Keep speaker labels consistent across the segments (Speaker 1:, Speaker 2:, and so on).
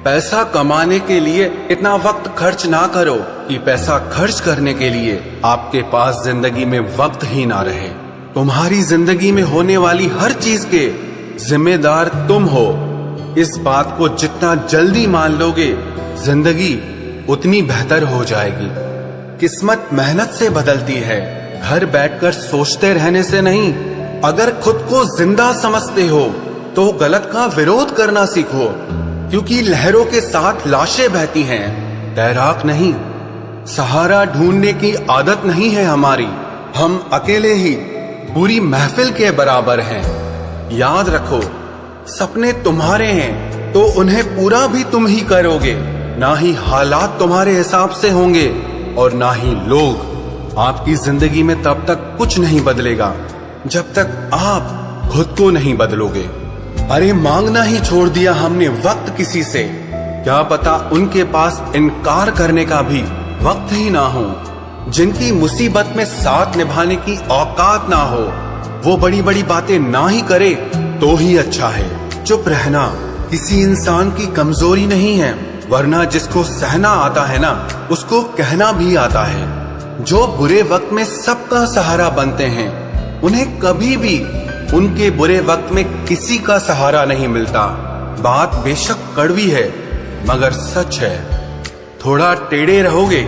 Speaker 1: पैसा कमाने के लिए इतना वक्त खर्च ना करो कि पैसा खर्च करने के लिए आपके पास जिंदगी में वक्त ही ना रहे। तुम्हारी जिंदगी में होने वाली हर चीज के जिम्मेदार तुम हो। इस बात को जितना जल्दी मान लोगे, जिंदगी उतनी बेहतर हो जाएगी। किस्मत मेहनत से बदलती है, घर बैठकर सोचते रहने से नहीं। अगर खुद को जिंदा समझते हो तो गलत का विरोध करना सीखो, क्योंकि लहरों के साथ लाशें बहती हैं, तैराक नहीं। सहारा ढूंढने की आदत नहीं है हमारी, हम अकेले ही पूरी महफिल के बराबर हैं। याद रखो, सपने तुम्हारे हैं तो उन्हें पूरा भी तुम ही करोगे। ना ही हालात तुम्हारे हिसाब से होंगे और ना ही लोग। आपकी जिंदगी में तब तक कुछ नहीं बदलेगा जब तक आप खुद को नहीं बदलोगे। अरे मांगना ही छोड़ दिया हमने वक्त किसी से, क्या पता उनके पास इनकार करने का भी वक्त ही ना हो। जिनकी मुसीबत में साथ निभाने की औकात ना हो, वो बड़ी बड़ी बातें ना ही करे तो ही अच्छा है। चुप रहना किसी इंसान की कमजोरी नहीं है, वरना जिसको सहना आता है ना, उसको कहना भी आता है। जो बुरे वक्त में सबका सहारा बनते हैं, उन्हें कभी भी उनके बुरे वक्त में किसी का सहारा नहीं मिलता। बात बेशक कड़वी है मगर सच है। थोड़ा टेढ़े रहोगे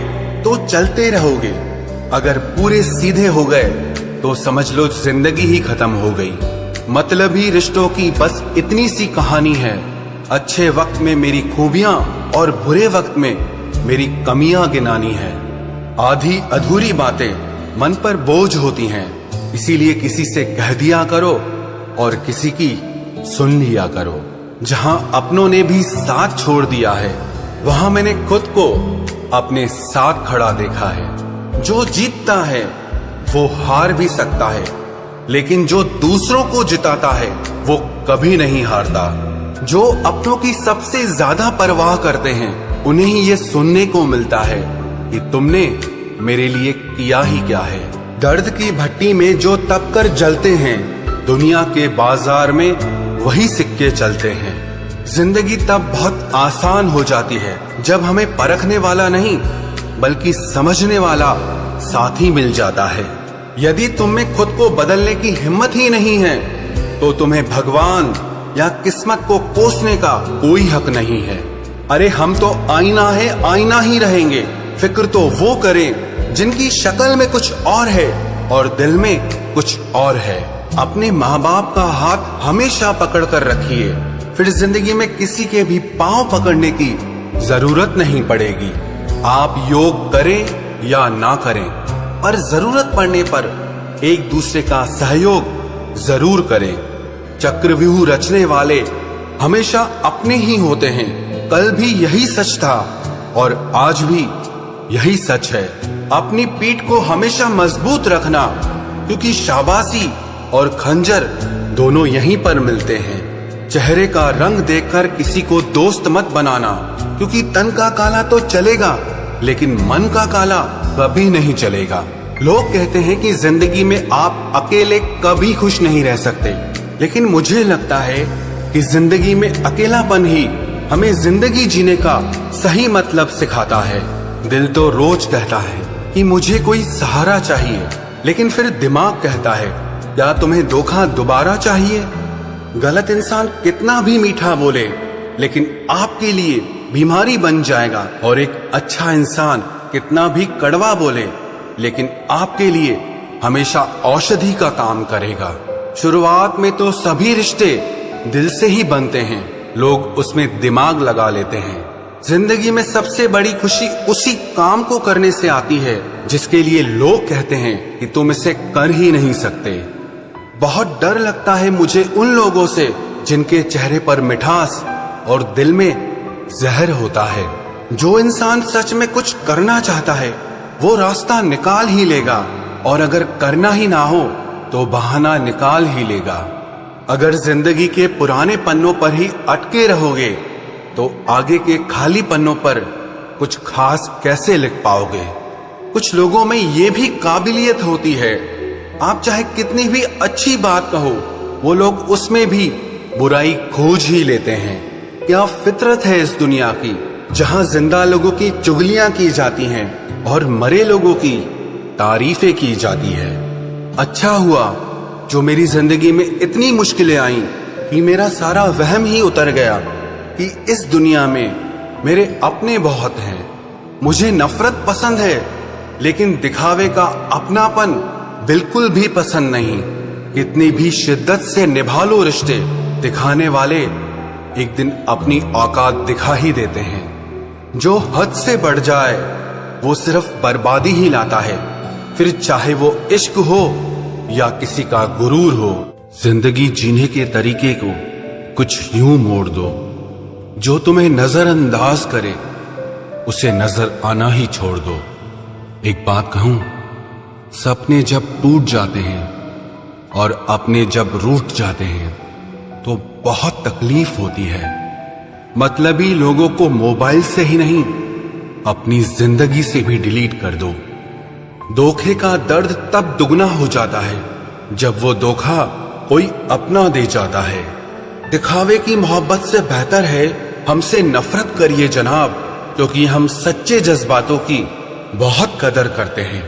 Speaker 1: तो चलते रहोगे, अगर पूरे सीधे हो गए तो समझ लो जिंदगी ही खत्म हो गई। मतलबी रिश्तों की बस इतनी सी कहानी है। अच्छे वक्त में मेरी खूबियां और बुरे वक्त में मेरी कमियां गिनानी है। आधी अधूरी बातें मन पर बोझ होती हैं, इसीलिए किसी से कह दिया करो और किसी की सुन लिया करो। जहां अपनों ने भी साथ छोड़ दिया है, वहां मैंने खुद को अपने साथ खड़ा देखा है। जो जीतता है वो हार भी सकता है, लेकिन जो दूसरों को जिताता है वो कभी नहीं हारता। जो अपनों की सबसे ज्यादा परवाह करते हैं, उन्हें ही ये सुनने को मिलता है कि तुमने मेरे लिए किया ही क्या है। दर्द की भट्टी में जो तप कर जलते हैं, दुनिया के बाजार में वही सिक्के चलते हैं। जिंदगी तब बहुत आसान हो जाती है जब हमें परखने वाला नहीं बल्कि समझने वाला साथी मिल जाता है। यदि तुम में खुद को बदलने की हिम्मत ही नहीं है तो तुम्हें भगवान या किस्मत को कोसने का कोई हक नहीं है। अरे हम तो आईना है, आईना ही रहेंगे। फिक्र तो वो करें जिनकी शक्ल में कुछ और है और दिल में कुछ और है। अपने माँ बाप का हाथ हमेशा पकड़ कर रखिए, फिर जिंदगी में किसी के भी पांव पकड़ने की जरूरत नहीं पड़ेगी। आप योग करें या ना करें, पर जरूरत पड़ने पर एक दूसरे का सहयोग जरूर करें। चक्रव्यूह रचने वाले हमेशा अपने ही होते हैं। कल भी यही सच था और आज भी यही सच है। अपनी पीठ को हमेशा मजबूत रखना, क्योंकि शाबाशी और खंजर दोनों यहीं पर मिलते हैं। चेहरे का रंग देखकर किसी को दोस्त मत बनाना, क्योंकि तन का काला तो चलेगा लेकिन मन का काला कभी नहीं चलेगा। लोग कहते हैं कि जिंदगी में आप अकेले कभी खुश नहीं रह सकते, लेकिन मुझे लगता है कि जिंदगी में अकेलापन ही हमें जिंदगी जीने का सही मतलब सिखाता है। दिल तो रोज कहता है कि मुझे कोई सहारा चाहिए, लेकिन फिर दिमाग कहता है क्या तुम्हें धोखा दोबारा चाहिए। गलत इंसान कितना भी मीठा बोले, लेकिन आपके लिए बीमारी बन जाएगा, और एक अच्छा इंसान कितना भी कड़वा बोले, लेकिन आपके लिए हमेशा औषधि का काम करेगा। शुरुआत में तो सभी रिश्ते दिल से ही बनते हैं, लोग उसमें दिमाग लगा लेते हैं। जिंदगी में सबसे बड़ी खुशी उसी काम को करने से आती है जिसके लिए लोग कहते हैं कि तुम इसे कर ही नहीं सकते। बहुत डर लगता है मुझे उन लोगों से जिनके चेहरे पर मिठास और दिल में जहर होता है। जो इंसान सच में कुछ करना चाहता है वो रास्ता निकाल ही लेगा, और अगर करना ही ना हो तो बहाना निकाल ही लेगा। अगर जिंदगी के पुराने पन्नों पर ही अटके रहोगे तो आगे के खाली पन्नों पर कुछ खास कैसे लिख पाओगे। कुछ लोगों में ये भी काबिलियत होती है, आप चाहे कितनी भी अच्छी बात कहो, वो लोग उसमें भी बुराई खोज ही लेते हैं। क्या फितरत है इस दुनिया की, जहां जिंदा लोगों की चुगलियां की जाती हैं और मरे लोगों की तारीफें की जाती है। अच्छा हुआ जो मेरी जिंदगी में इतनी मुश्किलें आईं कि मेरा सारा वहम ही उतर गया कि इस दुनिया में मेरे अपने बहुत हैं। मुझे नफरत पसंद है, लेकिन दिखावे का अपनापन बिल्कुल भी पसंद नहीं। कितनी भी शिद्दत से निभा लो रिश्ते, दिखाने वाले एक दिन अपनी औकात दिखा ही देते हैं। जो हद से बढ़ जाए वो सिर्फ बर्बादी ही लाता है, फिर चाहे वो इश्क हो या किसी का गुरूर हो। जिंदगी जीने के तरीके को कुछ यूं मोड़ दो, जो तुम्हें नजरअंदाज करे उसे नजर आना ही छोड़ दो। एक बात कहूं, सपने जब टूट जाते हैं और अपने जब रूठ जाते हैं तो बहुत तकलीफ होती है। मतलबी लोगों को मोबाइल से ही नहीं, अपनी जिंदगी से भी डिलीट कर दो। धोखे का दर्द तब दुगना हो जाता है जब वो धोखा कोई अपना दे जाता है। दिखावे की मोहब्बत से बेहतर है हमसे नफरत करिए जनाब, क्योंकि हम सच्चे जज्बातों की बहुत कदर करते हैं।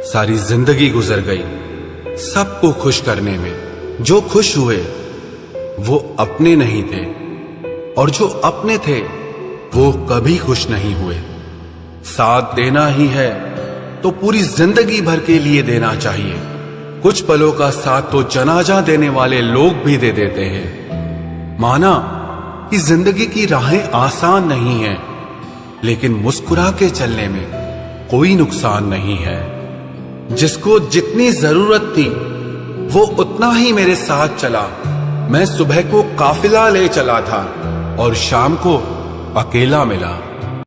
Speaker 1: सारी जिंदगी गुजर गई सबको खुश करने में। जो खुश हुए वो अपने नहीं थे, और जो अपने थे वो कभी खुश नहीं हुए। साथ देना ही है तो पूरी जिंदगी भर के लिए देना चाहिए। कुछ पलों का साथ तो जनाजा देने वाले लोग भी दे देते हैं। माना कि जिंदगी की राहें आसान नहीं है, लेकिन मुस्कुरा के चलने में कोई नुकसान नहीं है। जिसको जितनी जरूरत थी वो उतना ही मेरे साथ चला। मैं सुबह को काफिला ले चला था और शाम को अकेला मिला।